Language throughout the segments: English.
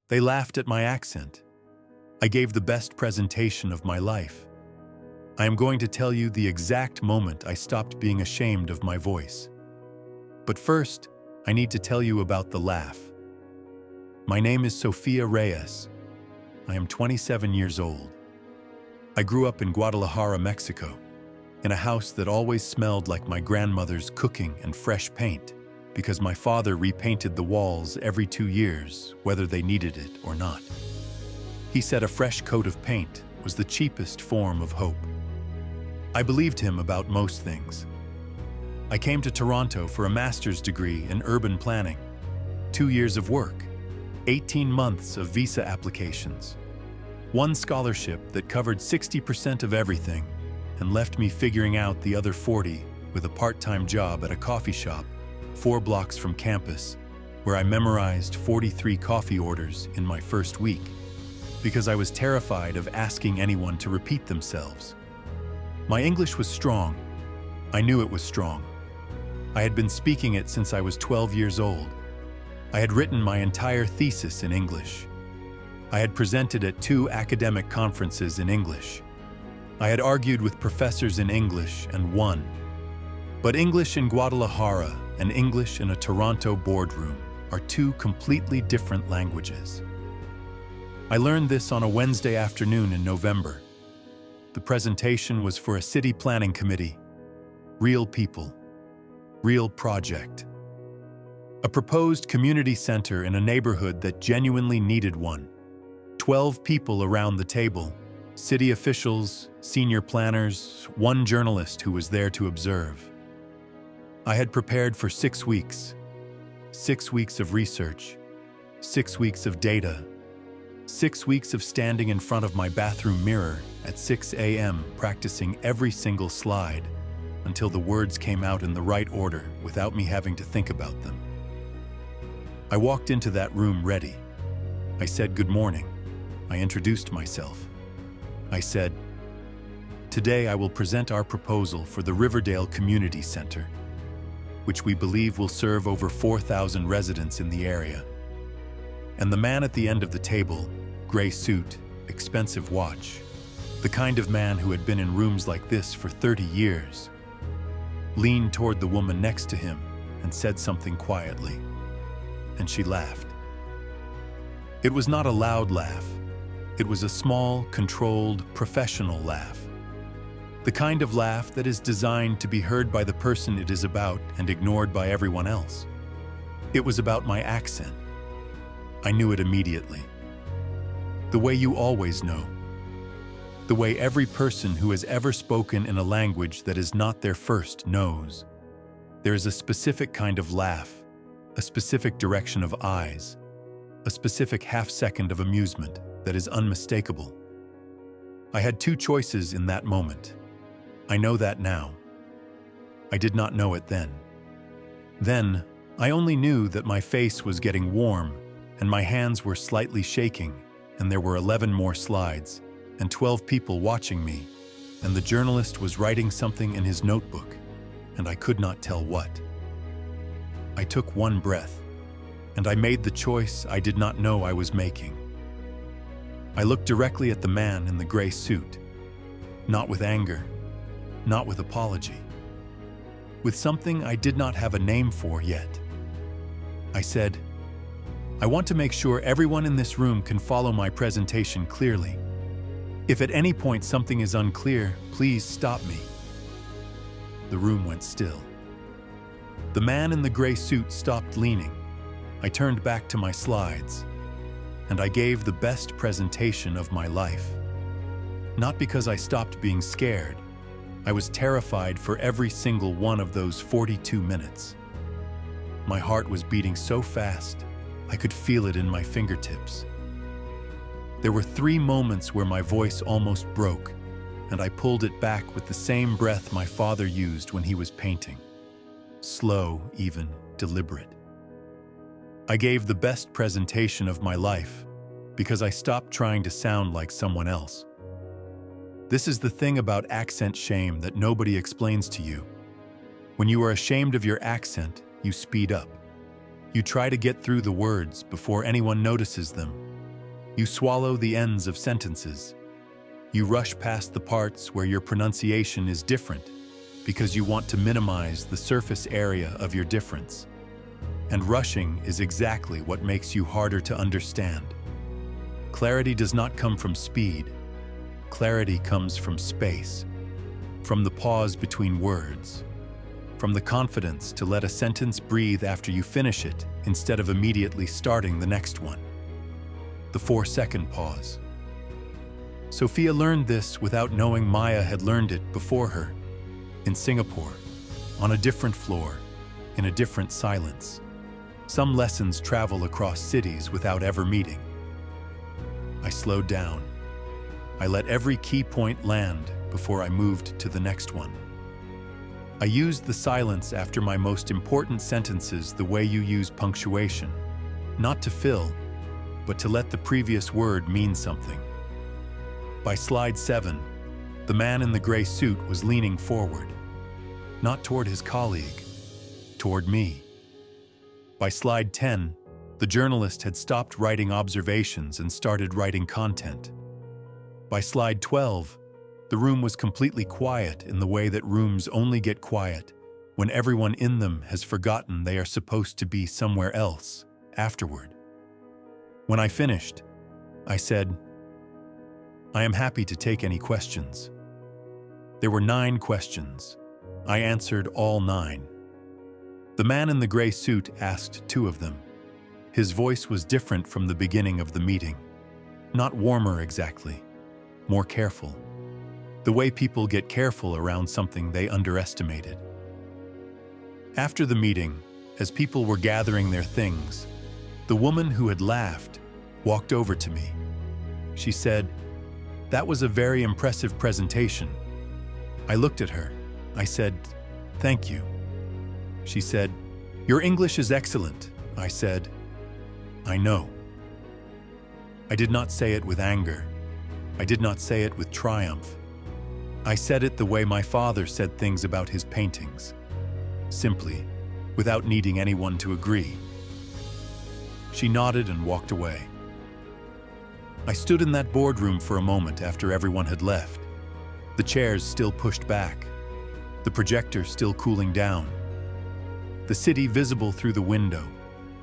They laughed at my accent. I gave the best presentation of my life. I am going to tell you the exact moment I stopped being ashamed of my voice. But first, I need to tell you about the laugh. My name is Sofia Reyes. I am 27 years old. I grew up in Guadalajara, Mexico, in a house that always smelled like my grandmother's cooking and fresh paint, because my father repainted the walls every 2 years, whether they needed it or not. He said a fresh coat of paint was the cheapest form of hope. I believed him about most things. I came to Toronto for a master's degree in urban planning, 2 years of work, 18 months of visa applications, one scholarship that covered 60% of everything and left me figuring out the other 40 with a part-time job at a coffee shop 4 blocks from campus, where I memorized 43 coffee orders in my first week because I was terrified of asking anyone to repeat themselves. My English was strong. I knew it was strong. I had been speaking it since I was 12 years old. I had written my entire thesis in English. I had presented at 2 academic conferences in English. I had argued with professors in English and won. But English in Guadalajara and English in a Toronto boardroom are 2 completely different languages. I learned this on a Wednesday afternoon in November. The presentation was for a city planning committee. Real people. Real project. A proposed community center in a neighborhood that genuinely needed one. 12 people around the table. City officials, senior planners, 1 journalist who was there to observe. I had prepared for 6 weeks. 6 weeks of research. 6 weeks of data. 6 weeks of standing in front of my bathroom mirror at 6 a.m. practicing every single slide until the words came out in the right order without me having to think about them. I walked into that room ready. I said good morning. I introduced myself. I said, "Today I will present our proposal for the Riverdale Community Center, which we believe will serve over 4,000 residents in the area." And the man at the end of the table, gray suit, expensive watch, the kind of man who had been in rooms like this for 30 years, leaned toward the woman next to him and said something quietly, and she laughed. It was not a loud laugh. It was a small, controlled, professional laugh. The kind of laugh that is designed to be heard by the person it is about and ignored by everyone else. It was about my accent. I knew it immediately. The way you always know. The way every person who has ever spoken in a language that is not their first knows. There is a specific kind of laugh, a specific direction of eyes, a specific half-second of amusement that is unmistakable. I had 2 choices in that moment. I know that now. I did not know it then. Then, I only knew that my face was getting warm and my hands were slightly shaking, and there were 11 more slides and 12 people watching me, and the journalist was writing something in his notebook, and I could not tell what. I took 1 breath, and I made the choice I did not know I was making. I looked directly at the man in the gray suit, not with anger, not with apology, with something I did not have a name for yet. I said, "I want to make sure everyone in this room can follow my presentation clearly. If at any point something is unclear, please stop me." The room went still. The man in the gray suit stopped leaning. I turned back to my slides, and I gave the best presentation of my life. Not because I stopped being scared. I was terrified for every single one of those 42 minutes. My heart was beating so fast, I could feel it in my fingertips. There were 3 moments where my voice almost broke, and I pulled it back with the same breath my father used when he was painting. Slow, even, deliberate. I gave the best presentation of my life because I stopped trying to sound like someone else. This is the thing about accent shame that nobody explains to you. When you are ashamed of your accent, you speed up. You try to get through the words before anyone notices them, You swallow the ends of sentences. You rush past the parts where your pronunciation is different because you want to minimize the surface area of your difference. And rushing is exactly what makes you harder to understand. Clarity does not come from speed. Clarity comes from space, from the pause between words, from the confidence to let a sentence breathe after you finish it instead of immediately starting the next one. The 4-second pause. Sofia learned this without knowing Maya had learned it before her, in Singapore, on a different floor, in a different silence. Some lessons travel across cities without ever meeting. I slowed down. I let every key point land before I moved to the next one. I used the silence after my most important sentences the way you use punctuation, not to fill, but to let the previous word mean something. By slide 7, the man in the gray suit was leaning forward, not toward his colleague, toward me. By slide 10, the journalist had stopped writing observations and started writing content. By slide 12, the room was completely quiet in the way that rooms only get quiet when everyone in them has forgotten they are supposed to be somewhere else afterward. When I finished, I said, "I am happy to take any questions." There were 9 questions. I answered all 9. The man in the gray suit asked 2 of them. His voice was different from the beginning of the meeting. Not warmer exactly, more careful. The way people get careful around something they underestimated. After the meeting, as people were gathering their things, the woman who had laughed walked over to me. She said, "That was a very impressive presentation." I looked at her. I said, "Thank you." She said, "Your English is excellent." I said, "I know." I did not say it with anger. I did not say it with triumph. I said it the way my father said things about his paintings, simply, without needing anyone to agree. She nodded and walked away. I stood in that boardroom for a moment after everyone had left, the chairs still pushed back, the projector still cooling down, the city visible through the window,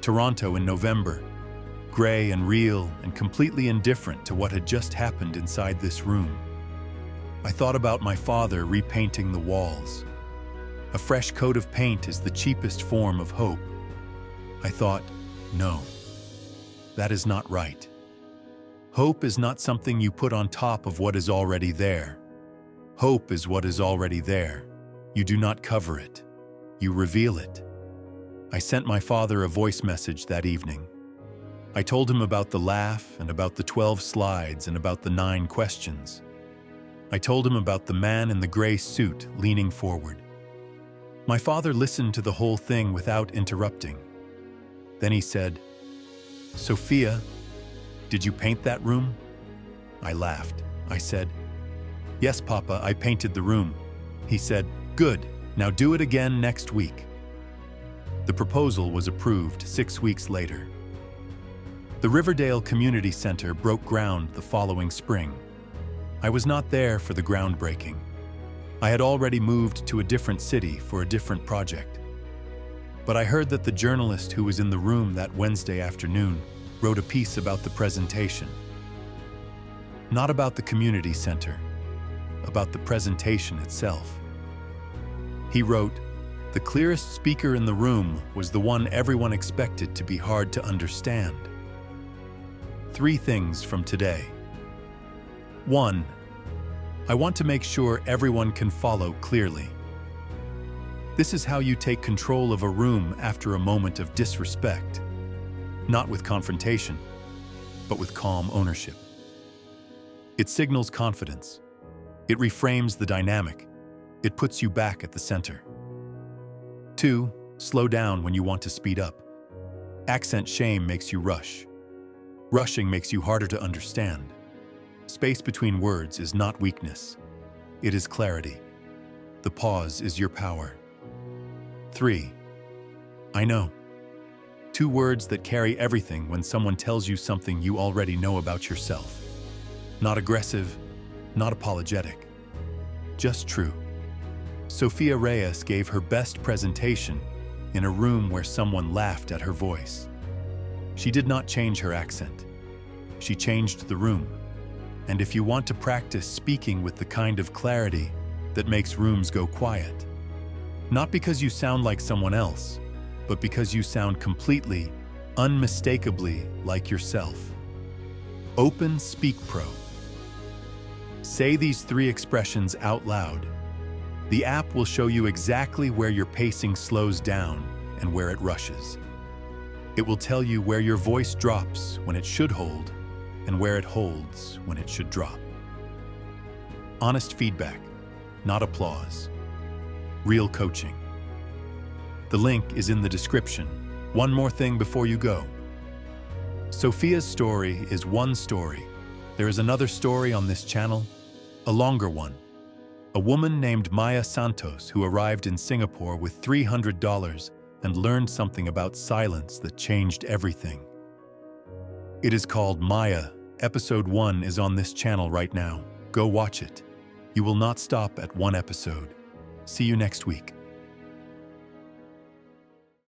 Toronto in November, gray and real and completely indifferent to what had just happened inside this room. I thought about my father repainting the walls. A fresh coat of paint is the cheapest form of hope. I thought, no, that is not right. Hope is not something you put on top of what is already there. Hope is what is already there. You do not cover it. You reveal it. I sent my father a voice message that evening. I told him about the laugh and about the 12 slides and about the 9 questions. I told him about the man in the gray suit leaning forward. My father listened to the whole thing without interrupting. Then he said, "Sofia, did you paint that room?" I laughed. I said, "Yes, Papa, I painted the room." He said, "Good, now do it again next week." The proposal was approved 6 weeks later. The Riverdale Community Center broke ground the following spring. I was not there for the groundbreaking. I had already moved to a different city for a different project. But I heard that the journalist who was in the room that Wednesday afternoon wrote a piece about the presentation. Not about the community center, about the presentation itself. He wrote, "The clearest speaker in the room was the one everyone expected to be hard to understand." 3 things from today. 1. I want to make sure everyone can follow clearly. This is how you take control of a room after a moment of disrespect. Not with confrontation, but with calm ownership. It signals confidence. It reframes the dynamic. It puts you back at the center. 2. Slow down when you want to speed up. Accent shame makes you rush. Rushing makes you harder to understand. Space between words is not weakness. It is clarity. The pause is your power. 3. I know. 2 words that carry everything when someone tells you something you already know about yourself. Not aggressive, not apologetic, just true. Sofia Reyes gave her best presentation in a room where someone laughed at her voice. She did not change her accent. She changed the room. And if you want to practice speaking with the kind of clarity that makes rooms go quiet, not because you sound like someone else, but because you sound completely, unmistakably like yourself. Open SpeakPro. Say these 3 expressions out loud. The app will show you exactly where your pacing slows down and where it rushes. It will tell you where your voice drops when it should hold and where it holds when it should drop. Honest feedback, not applause. Real coaching. The link is in the description. One more thing before you go. Sofia's story is one story. There is another story on this channel, a longer one. A woman named Maya Santos who arrived in Singapore with $300 and learned something about silence that changed everything. It is called Maya. Episode 1 is on this channel right now. Go watch it. You will not stop at 1 episode. See you next week.